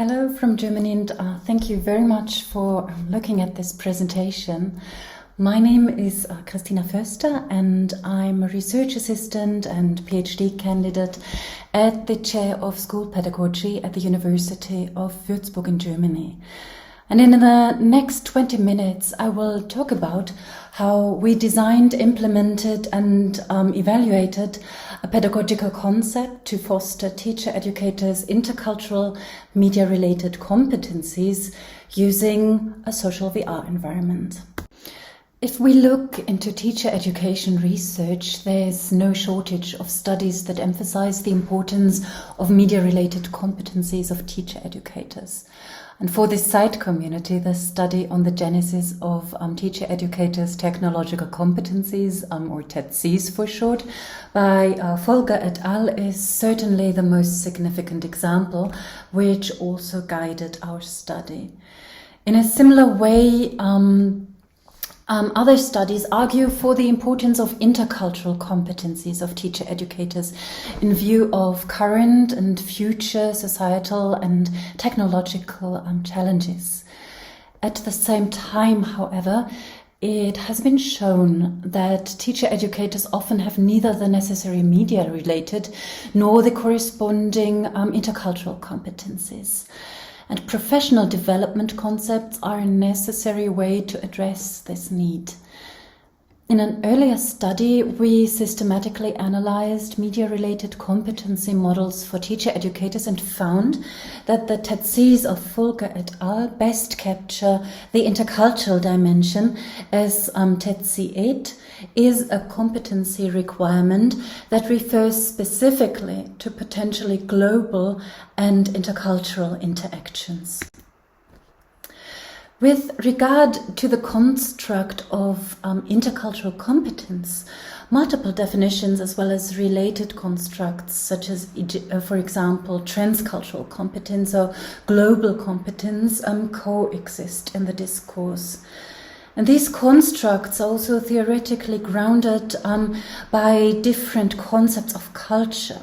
Hello from Germany, and thank you very much for looking at this presentation. My name is Christina Förster, and I'm a research assistant and PhD candidate at the Chair of School Pedagogy at the University of Würzburg in Germany. And in the next 20 minutes, I will talk about how we designed, implemented, and evaluated a pedagogical concept to foster teacher-educators' intercultural media-related competencies using a social VR environment. If we look into teacher education research, there's no shortage of studies that emphasize the importance of media-related competencies of teacher educators. And for this side community, the study on the genesis of teacher educators' technological competencies, or TEDCs for short, by Folger et al. Is certainly the most significant example, which also guided our study. In a similar way, other studies argue for the importance of intercultural competencies of teacher educators in view of current and future societal and technological challenges. At the same time, however, it has been shown that teacher educators often have neither the necessary media-related nor the corresponding intercultural competencies. And professional development concepts are a necessary way to address this need. In an earlier study, we systematically analyzed media-related competency models for teacher educators and found that the TEDCs of Folger et al. Best capture the intercultural dimension, as TEDC 8 is a competency requirement that refers specifically to potentially global and intercultural interactions. With regard to the construct of intercultural competence, multiple definitions as well as related constructs such as, for example, transcultural competence or global competence coexist in the discourse. And these constructs are also theoretically grounded by different concepts of culture.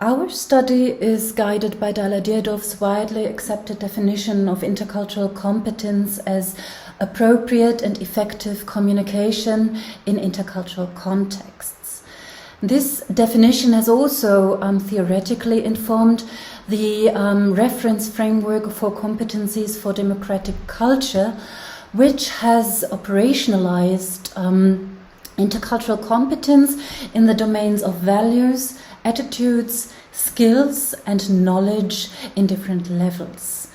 Our study is guided by Dahler-Dierdorf's widely accepted definition of intercultural competence as appropriate and effective communication in intercultural contexts. This definition has also theoretically informed the reference framework for competencies for democratic culture, which has operationalized intercultural competence in the domains of values, attitudes, skills, and knowledge in different levels.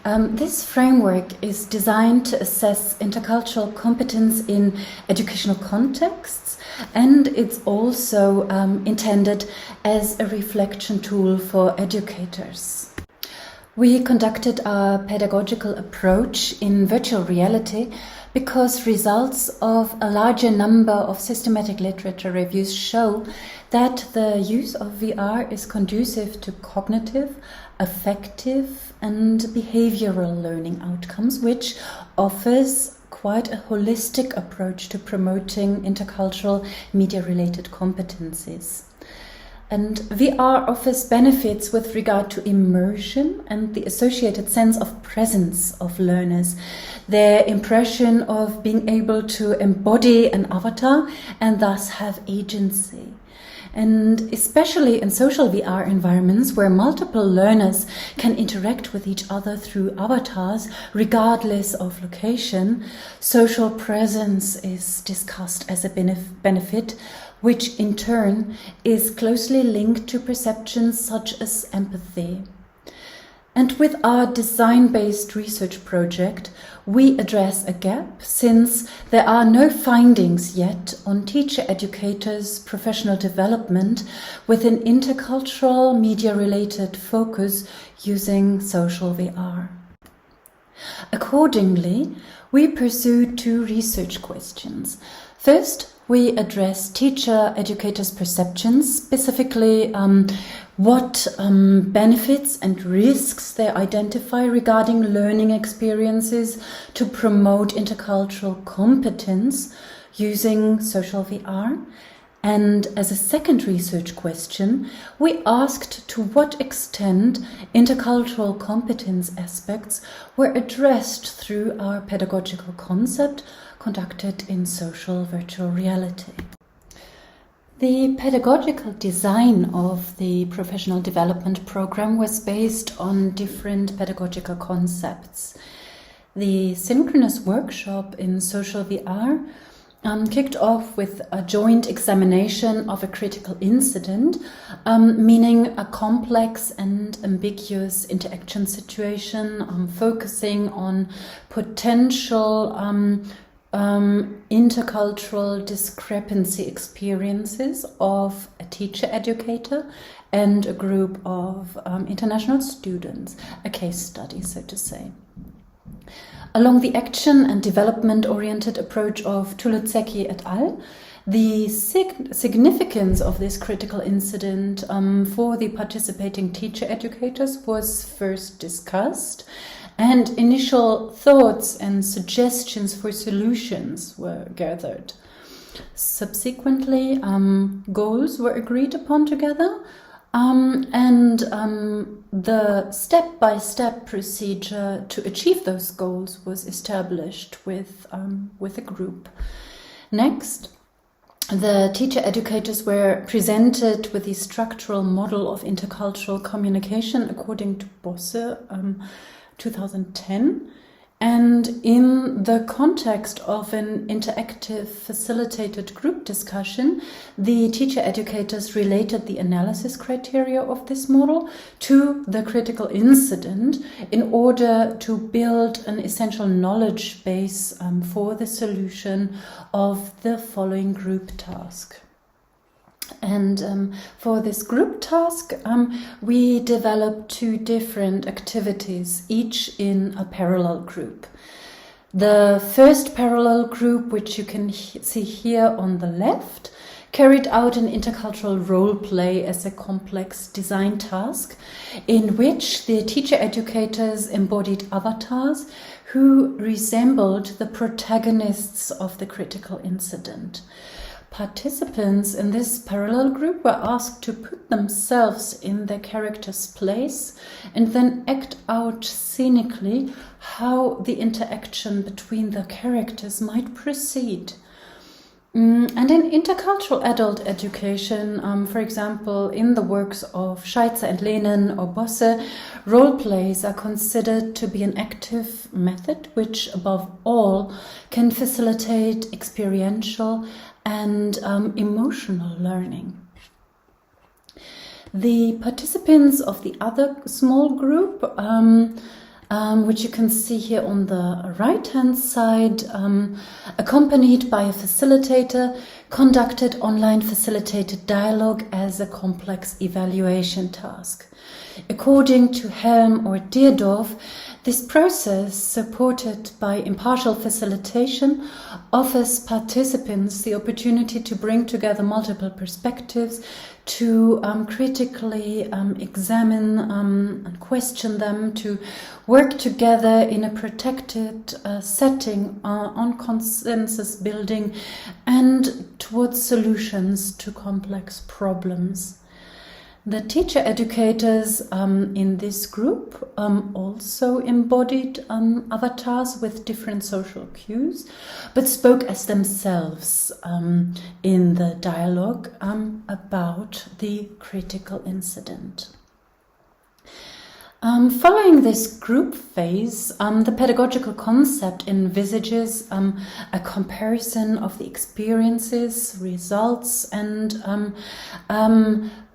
This framework is designed to assess intercultural competence in educational contexts, and it's also intended as a reflection tool for educators. We conducted our pedagogical approach in virtual reality because results of a larger number of systematic literature reviews show that the use of VR is conducive to cognitive, affective, and behavioral learning outcomes, which offers quite a holistic approach to promoting intercultural media-related competencies. And VR offers benefits with regard to immersion and the associated sense of presence of learners, their impression of being able to embody an avatar and thus have agency. And especially in social VR environments where multiple learners can interact with each other through avatars regardless of location, social presence is discussed as a benefit, which in turn is closely linked to perceptions such as empathy. And with our design-based research project, we address a gap since there are no findings yet on teacher educators' professional development with an intercultural media-related focus using social VR. Accordingly, we pursued two research questions. First, we address teacher educators' perceptions, specifically what benefits and risks they identify regarding learning experiences to promote intercultural competence using social VR. And as a second research question, we asked to what extent intercultural competence aspects were addressed through our pedagogical concept conducted in social virtual reality. The pedagogical design of the professional development program was based on different pedagogical concepts. The synchronous workshop in social VR kicked off with a joint examination of a critical incident, meaning a complex and ambiguous interaction situation, focusing on potential intercultural discrepancy experiences of a teacher-educator and a group of international students, a case study, so to say. Along the action and development-oriented approach of Tuluzeki et al., the significance of this critical incident for the participating teacher-educators was first discussed, and initial thoughts and suggestions for solutions were gathered. Subsequently, goals were agreed upon together, and the step-by-step procedure to achieve those goals was established with a group. Next, the teacher-educators were presented with the structural model of intercultural communication according to Bosse, 2010. And in the context of an interactive facilitated group discussion, the teacher-educators related the analysis criteria of this model to the critical incident in order to build an essential knowledge base for the solution of the following group task. And for this group task, we developed two different activities, each in a parallel group. The first parallel group, which you can see here on the left, carried out an intercultural role play as a complex design task in which the teacher-educators embodied avatars who resembled the protagonists of the critical incident. Participants in this parallel group were asked to put themselves in their character's place and then act out scenically how the interaction between the characters might proceed. And in intercultural adult education, for example, in the works of Scheitzer and Lehnen or Bosse, role plays are considered to be an active method which, above all, can facilitate experiential and emotional learning. The participants of the other small group, which you can see here on the right-hand side, accompanied by a facilitator, conducted online facilitated dialogue as a complex evaluation task. According to Helm or Deerdorf, this process, supported by impartial facilitation, offers participants the opportunity to bring together multiple perspectives, to critically examine and question them, to work together in a protected setting on consensus building and towards solutions to complex problems. The teacher-educators in this group also embodied avatars with different social cues, but spoke as themselves in the dialogue about the critical incident. Following this group phase, the pedagogical concept envisages a comparison of the experiences, results, and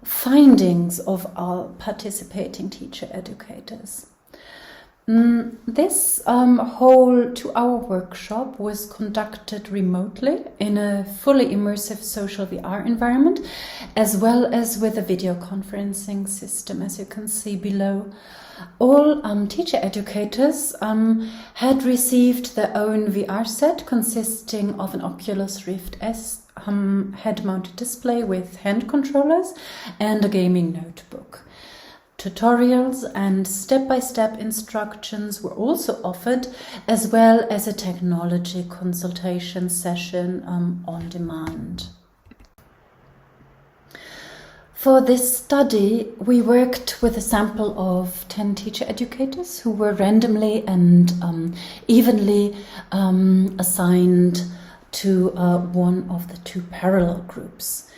findings of our participating teacher-educators. This whole 2-hour workshop was conducted remotely in a fully immersive social VR environment, as well as with a video conferencing system, as you can see below. All teacher-educators had received their own VR set consisting of an Oculus Rift S head-mounted display with hand controllers and a gaming notebook. Tutorials and step-by-step instructions were also offered, as well as a technology consultation session on demand. For this study, we worked with a sample of 10 teacher educators who were randomly and evenly assigned to one of the two parallel groups.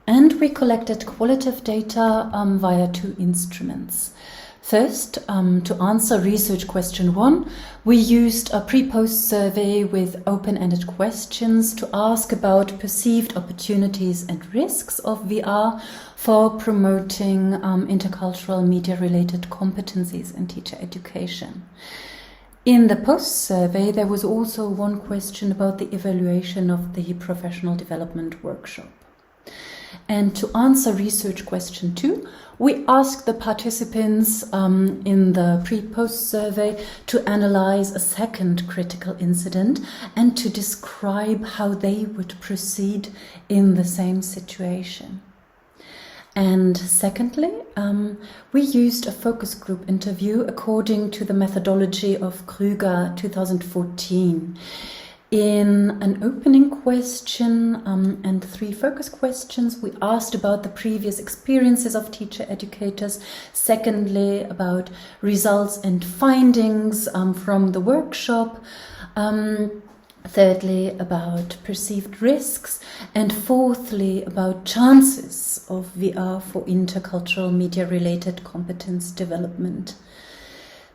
And we collected qualitative data via two instruments. First, to answer research question 1, we used a pre-post survey with open-ended questions to ask about perceived opportunities and risks of VR for promoting intercultural media-related competencies in teacher education. In the post-survey, there was also one question about the evaluation of the professional development workshop. And to answer research question 2, we asked the participants in the pre-post survey to analyze a second critical incident and to describe how they would proceed in the same situation. And secondly, we used a focus group interview according to the methodology of Krüger 2014. In an opening question and 3 focus questions, we asked about the previous experiences of teacher educators. Secondly, about results and findings from the workshop. Thirdly, about perceived risks. And fourthly, about chances of VR for intercultural media-related competence development.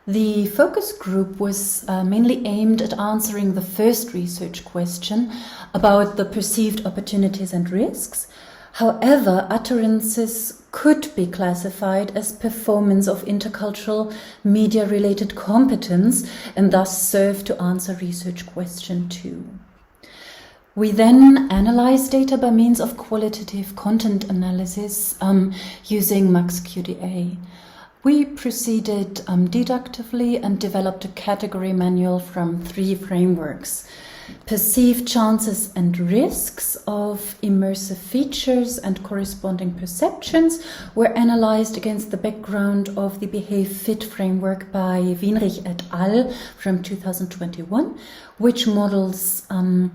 The focus group was mainly aimed at answering the first research question about the perceived opportunities and risks. However, utterances could be classified as performance of intercultural media-related competence and thus serve to answer research question 2. We then analyzed data by means of qualitative content analysis using MaxQDA. We proceeded deductively and developed a category manual from 3 frameworks. Perceived chances and risks of immersive features and corresponding perceptions were analyzed against the background of the Behave Fit framework by Wienrich et al. From 2021, which models 5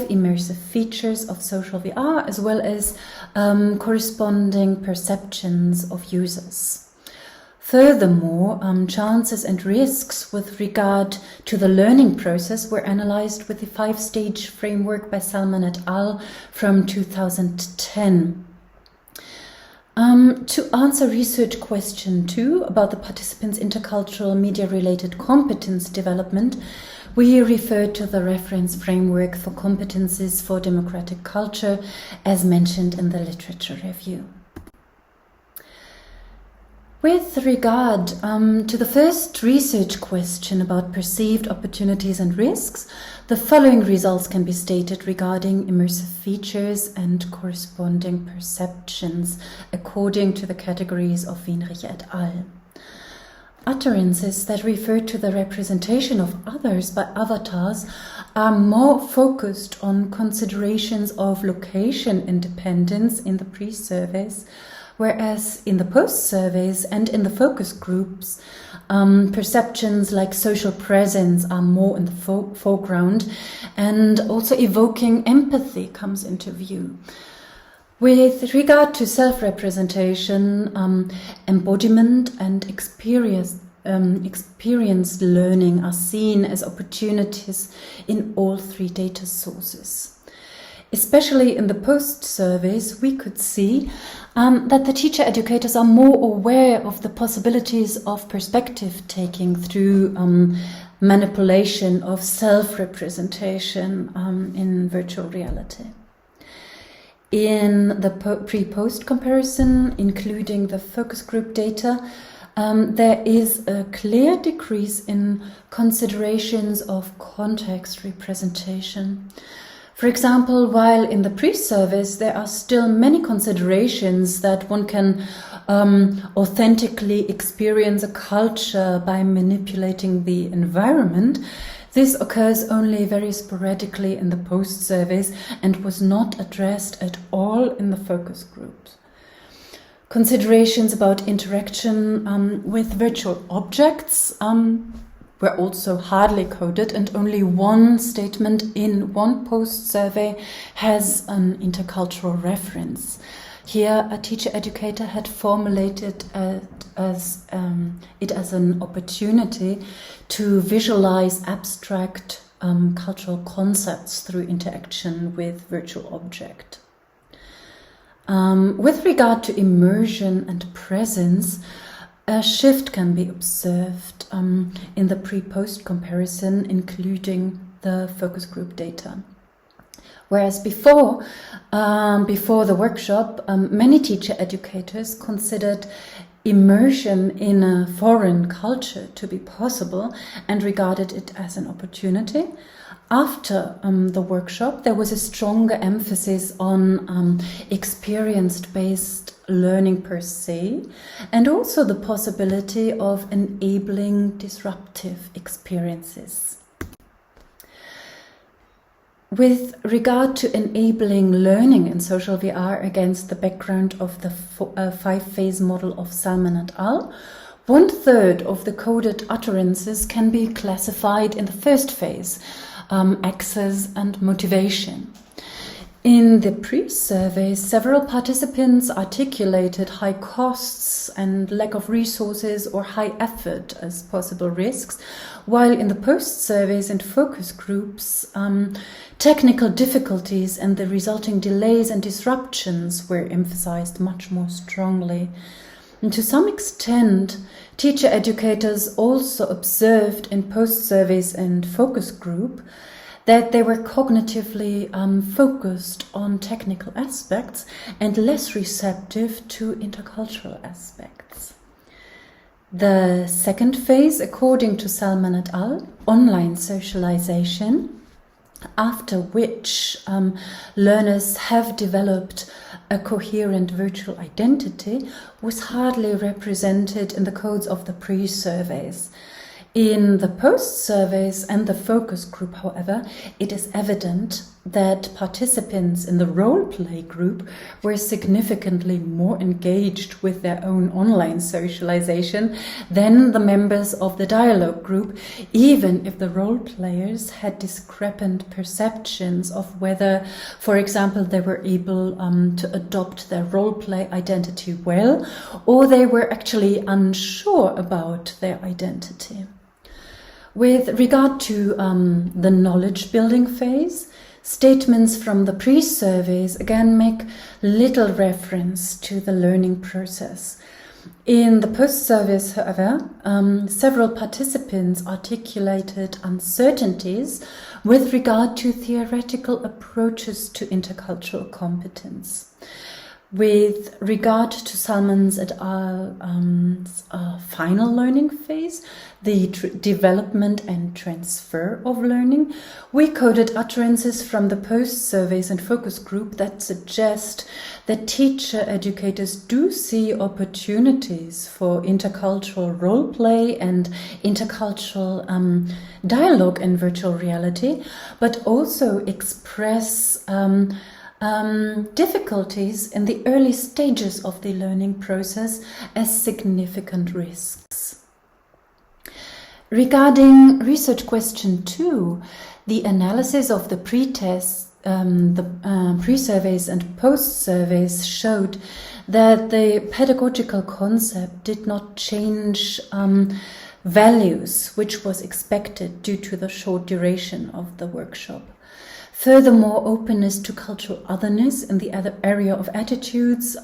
immersive features of social VR as well as corresponding perceptions of users. Furthermore, chances and risks with regard to the learning process were analyzed with the 5-stage framework by Salman et al. From 2010. To answer research question 2 about the participants' intercultural media-related competence development, we referred to the reference framework for competencies for democratic culture as mentioned in the literature review. With regard to the first research question about perceived opportunities and risks, the following results can be stated regarding immersive features and corresponding perceptions according to the categories of Wienrich et al. Utterances that refer to the representation of others by avatars are more focused on considerations of location independence in the pre-surveys, whereas in the post-surveys and in the focus groups, perceptions like social presence are more in the foreground, and also evoking empathy comes into view. With regard to self-representation, embodiment and experienced learning are seen as opportunities in all 3 data sources. Especially in the post-surveys, we could see that the teacher educators are more aware of the possibilities of perspective taking through manipulation of self-representation in virtual reality. In the pre-post comparison, including the focus group data, there is a clear decrease in considerations of context representation. For example, while in the pre-surveys there are still many considerations that one can authentically experience a culture by manipulating the environment, this occurs only very sporadically in the post-surveys and was not addressed at all in the focus groups. Considerations about interaction with virtual objects were also hardly coded, and only one statement in one post-survey has an intercultural reference. Here, a teacher-educator had formulated it as an opportunity to visualize abstract cultural concepts through interaction with virtual object. With regard to immersion and presence, a shift can be observed in the pre-post comparison, including the focus group data. Whereas before the workshop, many teacher educators considered immersion in a foreign culture to be possible and regarded it as an opportunity. After the workshop, there was a stronger emphasis on experience-based learning per se, and also the possibility of enabling disruptive experiences. With regard to enabling learning in social VR against the background of the five-phase model of Salman et al., 1/3 of the coded utterances can be classified in the first phase, access and motivation. In the pre-survey, several participants articulated high costs and lack of resources or high effort as possible risks, while in the post-surveys and focus groups, technical difficulties and the resulting delays and disruptions were emphasized much more strongly. And to some extent, teacher educators also observed in post-surveys and focus group that they were cognitively focused on technical aspects and less receptive to intercultural aspects. The second phase, according to Salman et al., online socialization, after which learners have developed a coherent virtual identity, was hardly represented in the codes of the pre-surveys. In the post-surveys and the focus group, however, it is evident that participants in the role-play group were significantly more engaged with their own online socialization than the members of the dialogue group, even if the role-players had discrepant perceptions of whether, for example, they were able to adopt their role-play identity well, or they were actually unsure about their identity. With regard to the knowledge building phase, statements from the pre-surveys again make little reference to the learning process. In the post-surveys, however, several participants articulated uncertainties with regard to theoretical approaches to intercultural competence. With regard to Salman's et al.'s final learning phase, the development and transfer of learning, we coded utterances from the post-surveys and focus group that suggest that teacher educators do see opportunities for intercultural role play and intercultural dialogue in virtual reality, but also express difficulties in the early stages of the learning process as significant risks. Regarding research question 2, the analysis of the pre-tests, the pre-surveys and post-surveys showed that the pedagogical concept did not change values, which was expected due to the short duration of the workshop. Furthermore, openness to cultural otherness in the other area of attitudes,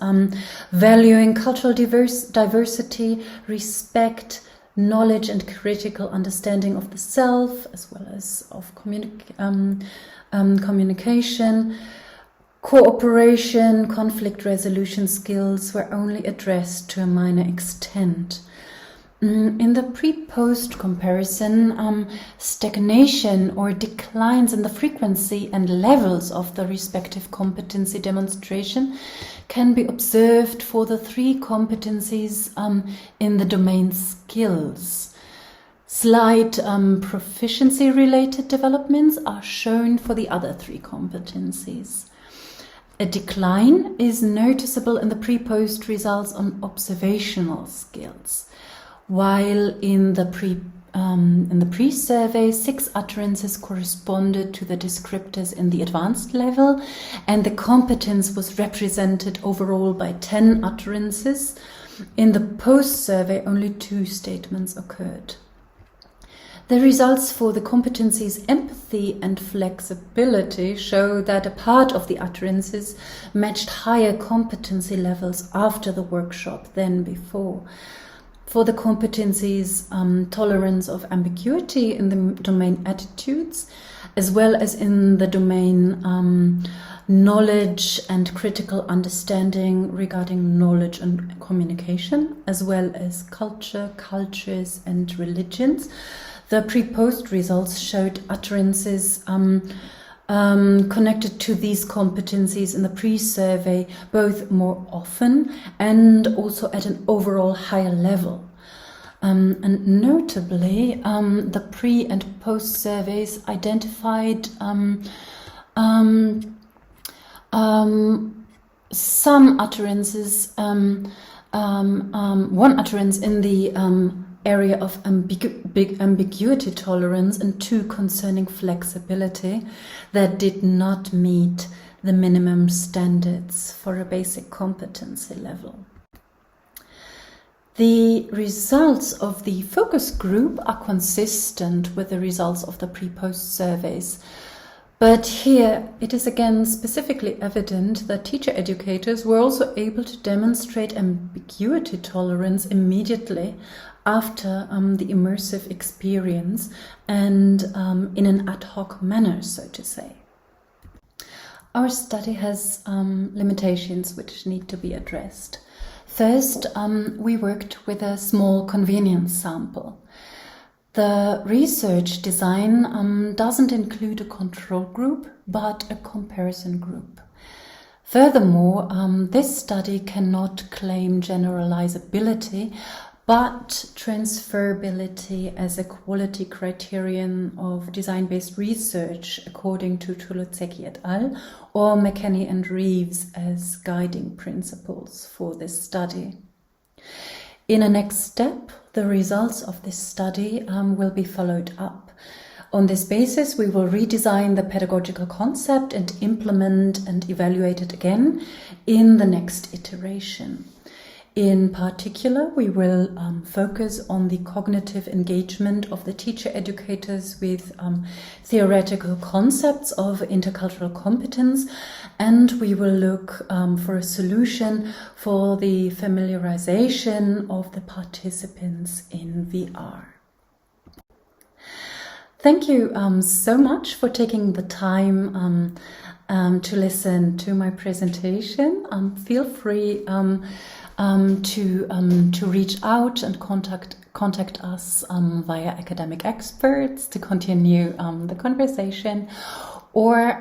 valuing cultural diversity, respect, knowledge and critical understanding of the self, as well as of communication, cooperation, conflict resolution skills were only addressed to a minor extent. In the pre-post comparison, stagnation or declines in the frequency and levels of the respective competency demonstration can be observed for the 3 competencies in the domain skills. Slight proficiency-related developments are shown for the other 3 competencies. A decline is noticeable in the pre-post results on observational skills, while in the in the pre-survey, 6 utterances corresponded to the descriptors in the advanced level, and the competence was represented overall by 10 utterances. In the post-survey, only 2 statements occurred. The results for the competencies empathy and flexibility show that a part of the utterances matched higher competency levels after the workshop than before. For the competencies tolerance of ambiguity in the domain attitudes, as well as in the domain knowledge and critical understanding regarding knowledge and communication, as well as culture, cultures and religions, the pre-post results showed utterances connected to these competencies in the pre-survey both more often and also at an overall higher level. And notably, the pre- and post-surveys identified some utterances, one utterance in the area of ambiguity tolerance and 2 concerning flexibility that did not meet the minimum standards for a basic competency level. The results of the focus group are consistent with the results of the pre-post surveys. But here it is again specifically evident that teacher educators were also able to demonstrate ambiguity tolerance immediately after the immersive experience and in an ad hoc manner, so to say. Our study has limitations which need to be addressed. First, we worked with a small convenience sample. The research design doesn't include a control group, but a comparison group. Furthermore, this study cannot claim generalizability, but transferability as a quality criterion of design-based research, according to Tuluzeki et al., or McKenney and Reeves as guiding principles for this study. In a next step, the results of this study will be followed up. On this basis, we will redesign the pedagogical concept and implement and evaluate it again in the next iteration. In particular, we will focus on the cognitive engagement of the teacher educators with theoretical concepts of intercultural competence, and we will look for a solution for the familiarization of the participants in VR. Thank you so much for taking the time to listen to my presentation. Feel free to reach out and contact us via academic experts to continue the conversation, or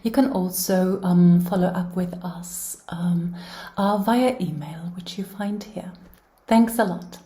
you can also follow up with us via email, which you find here. Thanks a lot.